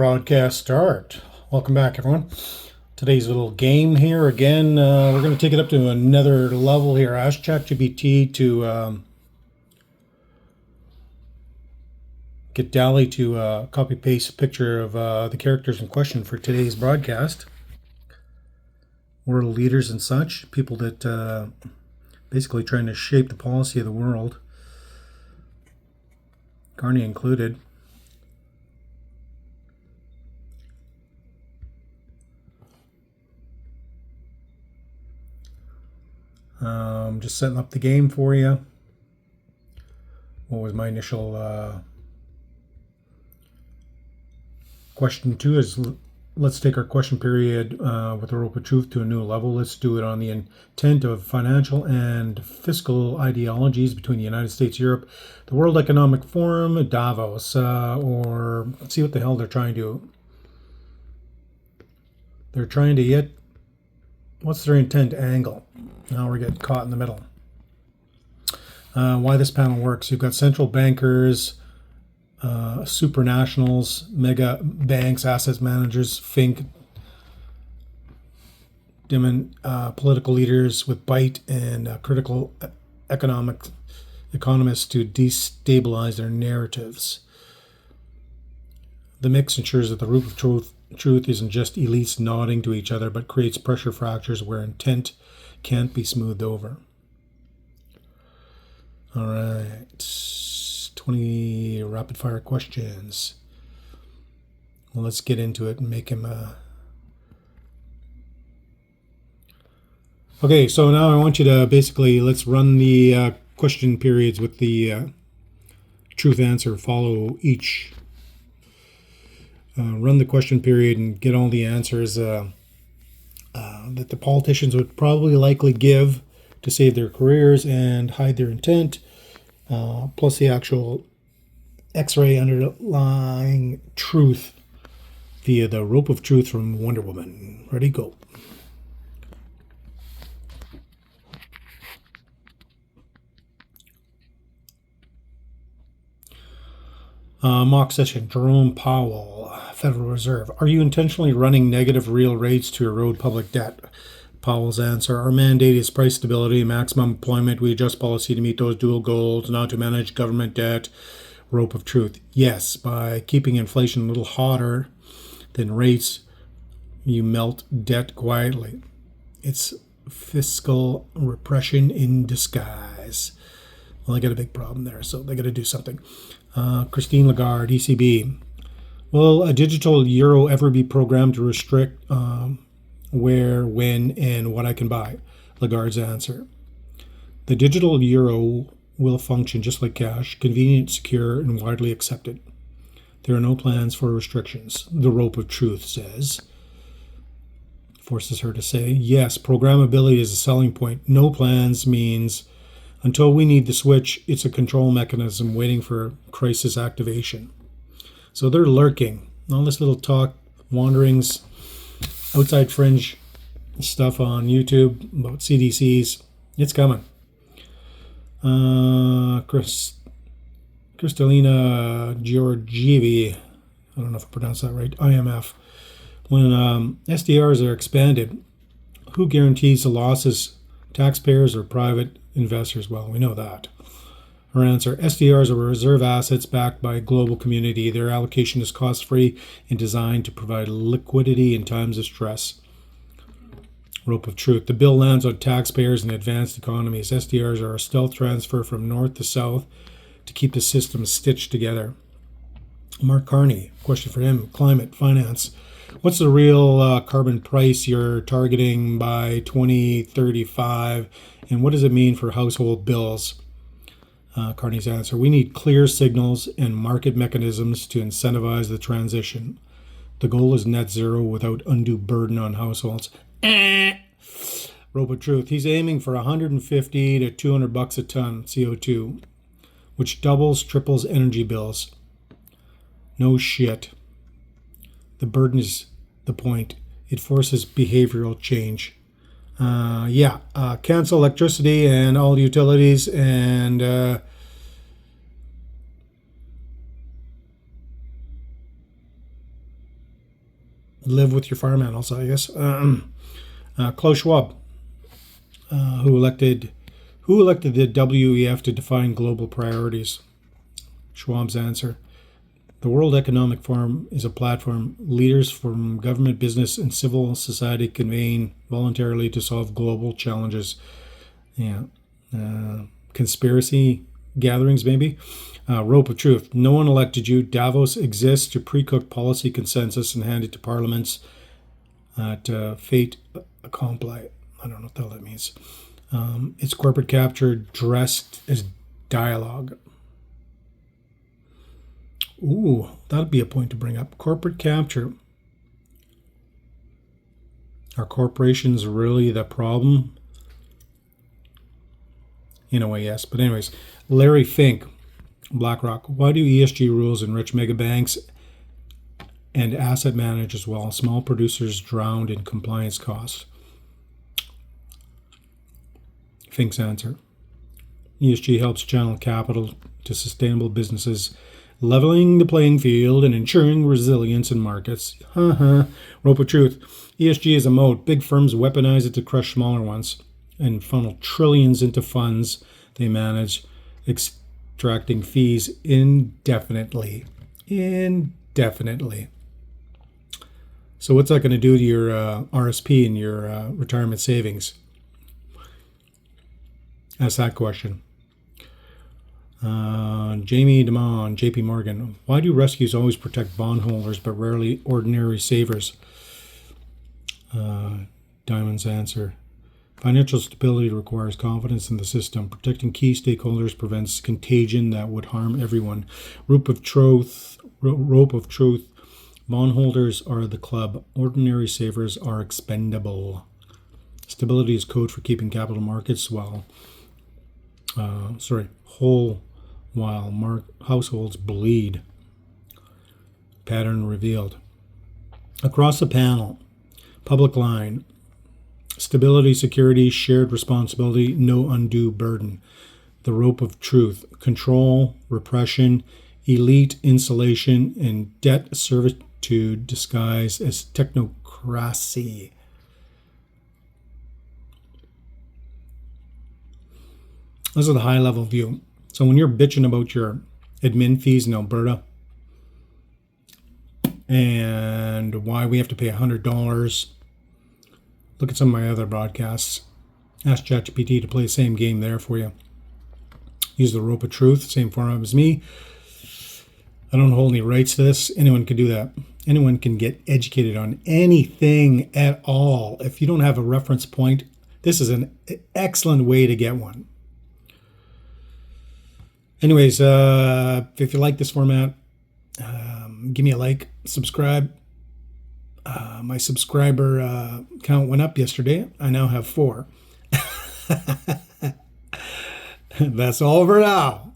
Broadcast start. Welcome back, everyone. Today's little game here again. We're going to take it up to another level here. Ask ChatGPT to get DALL-E to copy paste a picture of the characters in question for today's broadcast. World leaders and such, people that basically trying to shape the policy of the world, Carney included. Just setting up the game for you. What was my initial question 2 is let's take our question period with the rope of truth to a new level. Let's do it on the intent of financial and fiscal ideologies between the United States, Europe, the World Economic Forum, Davos, or let's see what the hell they're trying to get. What's their intent angle? Now we're getting caught in the middle. Why this panel works. You've got central bankers, supranationals, mega banks, asset managers, Fink, political leaders with bite, and critical economists to destabilize their narratives. The mix ensures that the root of truth isn't just elites nodding to each other, but creates pressure fractures where intent can't be smoothed over. All right, 20 rapid fire questions. Well, let's get into it and make him Okay, so now I want you to basically, let's run the question periods with the truth answer, follow each. Run the question period and get all the answers that the politicians would probably likely give to save their careers and hide their intent, plus the actual X-ray underlying truth via the rope of truth from Wonder Woman. Ready, go. Mock session. Jerome Powell, Federal Reserve. Are you intentionally running negative real rates to erode public debt? Powell's answer. Our mandate is price stability, maximum employment. We adjust policy to meet those dual goals, not to manage government debt. Rope of truth. Yes, by keeping inflation a little hotter than rates, you melt debt quietly. It's fiscal repression in disguise. Well, I got a big problem there, so they got to do something. Christine Lagarde, ECB. Will a digital euro ever be programmed to restrict where, when, and what I can buy? Lagarde's answer. The digital euro will function just like cash, convenient, secure, and widely accepted. There are no plans for restrictions, the rope of truth says. Forces her to say, yes, programmability is a selling point. No plans means until we need the switch, it's a control mechanism waiting for crisis activation. So they're lurking. All this little talk, wanderings, outside fringe stuff on YouTube about CDCs, it's coming. Kristalina Georgievi, I don't know if I pronounced that right, IMF. When SDRs are expanded, who guarantees the losses, taxpayers or private investors? Well, we know that. Her answer, SDRs are reserve assets backed by a global community. Their allocation is cost-free and designed to provide liquidity in times of stress. Rope of truth. The bill lands on taxpayers in advanced economies. SDRs are a stealth transfer from north to south to keep the system stitched together. Mark Carney, question for him, climate, finance. What's the real carbon price you're targeting by 2035, and what does it mean for household bills? Carney's answer, we need clear signals and market mechanisms to incentivize the transition. The goal is net zero without undue burden on households. Rope of truth, he's aiming for 150 to 200 bucks a ton CO2, which doubles, triples energy bills. No shit. The burden is the point. It forces behavioral change. Cancel electricity and all utilities and live with your farm animals, I guess. Klaus Schwab, who elected the WEF to define global priorities. Schwab's answer: the World Economic Forum is a platform leaders from government, business, and civil society convene voluntarily to solve global challenges. Yeah. Conspiracy gatherings, maybe. Rope of truth: no one elected you. Davos exists to pre-cook policy consensus and hand it to parliaments to fait accompli. I don't know what the hell that means. It's corporate capture dressed as dialogue. Ooh, that'd be a point to bring up. Corporate capture. Are corporations really the problem? In a way, yes. But anyways, Larry Fink, BlackRock. Why do ESG rules enrich mega banks and asset managers while small producers drowned in compliance costs? Fink's answer: ESG helps channel capital to sustainable businesses, leveling the playing field and ensuring resilience in markets. Rope of truth: ESG is a moat. Big firms weaponize it to crush smaller ones and funnel trillions into funds they manage, extracting fees indefinitely. So what's that going to do to your RSP and your retirement savings? Ask that question. Jamie Damon, JP Morgan. Why do rescues always protect bondholders but rarely ordinary savers? Diamond's answer: financial stability requires confidence in the system. Protecting key stakeholders prevents contagion that would harm everyone. Rope of truth. Bondholders are the club. Ordinary savers are expendable. Stability is code for keeping capital markets whole while households bleed. Pattern revealed. Across the panel, public line: stability, security, shared responsibility, no undue burden. The rope of truth: control, repression, elite insulation, and debt servitude disguised as technocracy. This is the high level view. So when you're bitching about your admin fees in Alberta and why we have to pay $100, look at some of my other broadcasts. Ask ChatGPT to play the same game there for you. Use the rope of truth, same forum as me. I don't hold any rights to this. Anyone can do that. Anyone can get educated on anything at all. If you don't have a reference point, this is an excellent way to get one. Anyways, if you like this format, give me a like, subscribe. My subscriber count went up yesterday. I now have 4. That's all for now.